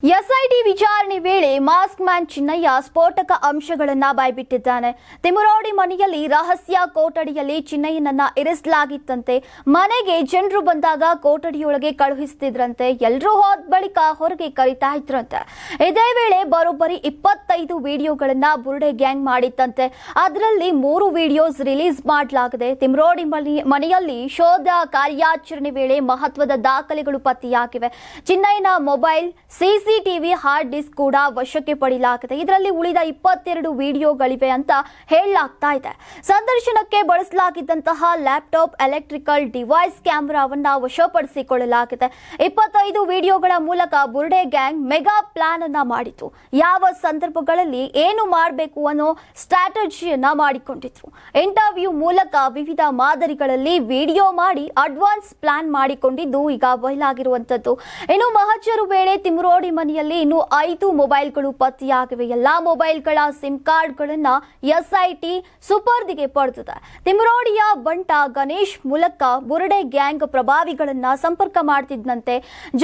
SIT ವಿಚಾರಣೆ ವೇಳೆ mask man Chinnaiah ಸ್ಫೋಟಕ ಅಂಶಗಳನ್ನ ಬಾಯ್ಬಿಟ್ಟಿದ್ದಾನೆ. ತಿಮುರೋಡಿ ಮನೆಯಲ್ಲಿ ರಹಸ್ಯ ಕೊಠಡಿಯಲ್ಲಿ ಚಿನ್ನಯ್ಯನನ್ನ ಇರಿಸಲಾಗಿತ್ತಂತೆ. ಮನೆಗೆ ಜನರು ಬಂದಾಗ ಕೊಠಡಿಯೊಳಗೆ ಕಳುಹಿಸುತ್ತಿದ್ರಂತೆ. ಎಲ್ಲರೂ ಹೋದ ಬಳಿಕ ಹೊರಗೆ ಕರೀತಾ ಇದ್ರಂತೆ. ಇದೇ ವೇಳೆ ಬರೋಬ್ಬರಿ 25 ವಿಡಿಯೋಗಳನ್ನ ಬುರುಡೆ ಗ್ಯಾಂಗ್ ಮಾಡಿತ್ತಂತೆ. ಅದರಲ್ಲಿ 3 ವಿಡಿಯೋಸ್ ರಿಲೀಸ್ ಮಾಡಲಾಗಿದೆ. ತಿಮುರೋಡಿ ಮನೆಯಲ್ಲಿ ಶೋಧ ಕಾರ್ಯಾಚರಣೆ ವೇಳೆ ಮಹತ್ವದ ದಾಖಲೆಗಳು ಪತ್ತೆಯಾಗಿವೆ. ಚಿನ್ನಯ್ಯನ ಮೊಬೈಲ್, ಸಿಸಿಟಿವಿ, ಹಾರ್ಡ್ ಡಿಸ್ಕ್ ಕೂಡ ವಶಕ್ಕೆ ಪಡೆಯಲಾಗಿದೆ. ಇದರಲ್ಲಿ ಉಳಿದ 22 ವಿಡಿಯೋಗಳಿವೆ ಅಂತ ಹೇಳಲಾಗ್ತಾ ಇದೆ. ಸಂದರ್ಶನಕ್ಕೆ ಬಳಸಲಾಗಿದ್ದಂತಹ ಲ್ಯಾಪ್ಟಾಪ್, ಎಲೆಕ್ಟ್ರಿಕಲ್ ಡಿವೈಸ್, ಕ್ಯಾಮೆರಾವನ್ನ ವಶಪಡಿಸಿಕೊಳ್ಳಲಾಗಿದೆ. 25 ವಿಡಿಯೋಗಳ ಮೂಲಕ ಬುರುಡೆ ಗ್ಯಾಂಗ್ ಮೆಗಾ ಪ್ಲಾನ್ ಅನ್ನ ಮಾಡಿತು. ಯಾವ ಸಂದರ್ಭಗಳಲ್ಲಿ ಏನು ಮಾಡಬೇಕು ಅನ್ನೋ ಸ್ಟ್ರಾಟಜಿಯನ್ನ ಮಾಡಿಕೊಂಡಿದ್ರು. ಇಂಟರ್ವ್ಯೂ ಮೂಲಕ ವಿವಿಧ ಮಾದರಿಗಳಲ್ಲಿ ವಿಡಿಯೋ ಮಾಡಿ ಅಡ್ವಾನ್ಸ್ ಪ್ಲಾನ್ ಮಾಡಿಕೊಂಡಿದ್ದು ಈಗ ಬಯಲಾಗಿರುವಂತದ್ದು. ಇನ್ನು ಮಹಜರು ವೇಳೆ ತಿಮುರೋಡಿ ಮನೆಯಲ್ಲಿ ಇನ್ನು 5 ಮೊಬೈಲ್ಗಳು ಪತ್ತೆಯಾಗಿವೆ. ಎಲ್ಲಾ ಮೊಬೈಲ್ಗಳ ಸಿಮ್ ಕಾರ್ಡ್ಗಳನ್ನ ಎಸ್ಐಟಿ ಸುಪರ್ದಿಗೆ ಪಡೆದಿದೆ. ತಿಮುರೋಡಿಯ ಬಂಟ ಗಣೇಶ್ ಮೂಲಕ ಬುರುಡೆ ಗ್ಯಾಂಗ್ ಪ್ರಭಾವಿಗಳನ್ನ ಸಂಪರ್ಕ ಮಾಡ್ತಿದ್ದಂತೆ.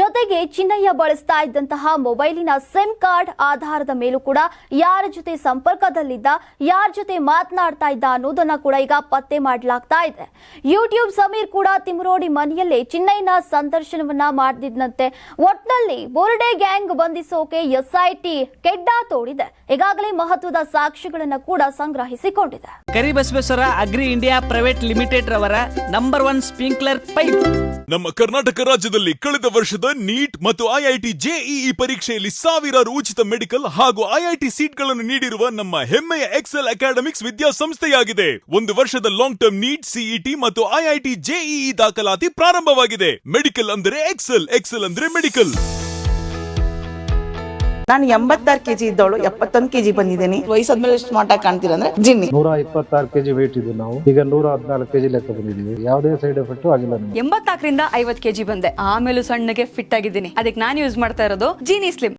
ಜೊತೆಗೆ ಚಿನ್ನಯ್ಯ ಬಳಸ್ತಾ ಇದ್ದಂತಹ ಮೊಬೈಲಿನ ಸಿಮ್ ಕಾರ್ಡ್ ಆಧಾರದ ಮೇಲೂ ಕೂಡ ಯಾರ ಜೊತೆ ಸಂಪರ್ಕದಲ್ಲಿದ್ದ, ಯಾರ ಜೊತೆ ಮಾತನಾಡ್ತಾ ಇದ್ದ ಅನ್ನೋದನ್ನ ಕೂಡ ಈಗ ಪತ್ತೆ ಮಾಡಲಾಗ್ತಾ ಇದೆ. ಯೂಟ್ಯೂಬ್ ಸಮೀರ್ ಕೂಡ ತಿಮುರೋಡಿ ಮನೆಯಲ್ಲೇ ಚಿನ್ನಯ್ಯನ ಸಂದರ್ಶನವನ್ನ ಮಾಡ್ತಿದ್ದಂತೆ. ಒಟ್ನಲ್ಲಿ ಬುರುಡೆ ಗ್ಯಾಂಗ್ ಬಂಧಿಸೋಕೆ ಎಸ್ಐಟಿ ಕೆಡ್ಡ ತೋಡಿದೆ. ಈಗಾಗಲೇ ಮಹತ್ವದ ಸಾಕ್ಷ್ಯಗಳನ್ನು ಕೂಡ ಸಂಗ್ರಹಿಸಿಕೊಂಡಿದೆ. Karibasaveshwara agri India private limited ರವರ ನಂಬರ್ 1 ಸ್ಪ್ರಿಂಕ್ಲರ್ ಪೈಪ್. ನಮ್ಮ ಕರ್ನಾಟಕ ರಾಜ್ಯದಲ್ಲಿ ಕಳೆದ ವರ್ಷದ ನೀಟ್ ಮತ್ತು ಐಐಟಿ ಜೆಇಇ ಪರೀಕ್ಷೆಯಲ್ಲಿ ಸಾವಿರಾರು ಉಚಿತ ಮೆಡಿಕಲ್ ಹಾಗೂ ಐಐಟಿ ಸೀಟ್ಗಳನ್ನು ನೀಡಿರುವ ನಮ್ಮ ಹೆಮ್ಮೆಯ ಎಕ್ಸೆಲ್ ಅಕಾಡೆಮಿಕ್ಸ್ ವಿದ್ಯಾಸಂಸ್ಥೆಯಾಗಿದೆ. 1 ವರ್ಷದ ಲಾಂಗ್ ಟರ್ಮ್ ನೀಟ್, ಸಿಇಟಿ ಮತ್ತು ಐಐಟಿ ಜೆಇಇ ದಾಖಲಾತಿ ಪ್ರಾರಂಭವಾಗಿದೆ. ಮೆಡಿಕಲ್ ಅಂದ್ರೆ ಎಕ್ಸೆಲ್, ಎಕ್ಸೆಲ್ ಅಂದ್ರೆ ಮೆಡಿಕಲ್. ನಾನು 86 ಕೆಜಿ ಇದ್ದವಳು 71 ಕೆಜಿ ಬಂದಿದ್ದೀನಿ. ವಯಸ್ಸಾದ್ಮೇಲೆ ಸ್ಮಾರ್ಟ್ ಆಗಿ ಕಾಣ್ತೀರಾ ಅಂದ್ರೆ ಜಿನ್ನಿ. 126 ಕೆಜಿ ವೇಟ್ ಇದ್ದು ನಾವು ಈಗ 114 ಕೆಜಿ ಲೆಕ್ಕ ಬಂದಿದ್ದೀವಿ. ಯಾವುದೇ ಸೈಡ್ ಎಫೆಕ್ಟ್ ಆಗಿಲ್ಲ. 84ರಿಂದ 50 ಕೆಜಿ ಬಂದೆ. ಆಮೇಲೆ ಸಣ್ಣಗೆ ಫಿಟ್ ಆಗಿದ್ದೀನಿ. ಅದಕ್ಕೆ ನಾನು ಯೂಸ್ ಮಾಡ್ತಾ ಇರೋದು ಜೀನಿ ಸ್ಲಿಮ್.